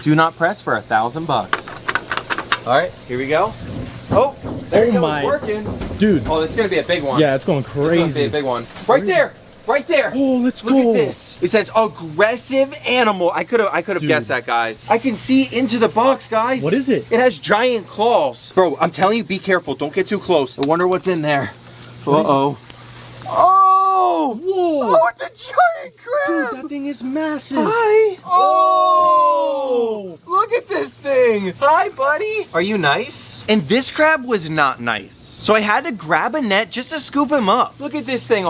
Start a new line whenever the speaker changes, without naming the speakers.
Do not press for $1,000. All right, here we go. Oh, there you go, it's working.
Dude.
Oh, this is gonna be a big one.
Yeah, it's going crazy.
It's gonna be a big one. Right there. Right there.
Oh, let's go.
Look at this. It says aggressive animal. I could have guessed that, guys. I can see into the box, guys.
What is it?
It has giant claws. Bro, I'm telling you, be careful. Don't get too close. I wonder what's in there. Uh-oh. Oh!
Whoa!
Oh, it's a giant crab!
Dude, that thing is massive.
Hi! Oh! Look at this thing! Hi, buddy! Are you nice? And this crab was not nice. So I had to grab a net just to scoop him up. Look at this thing.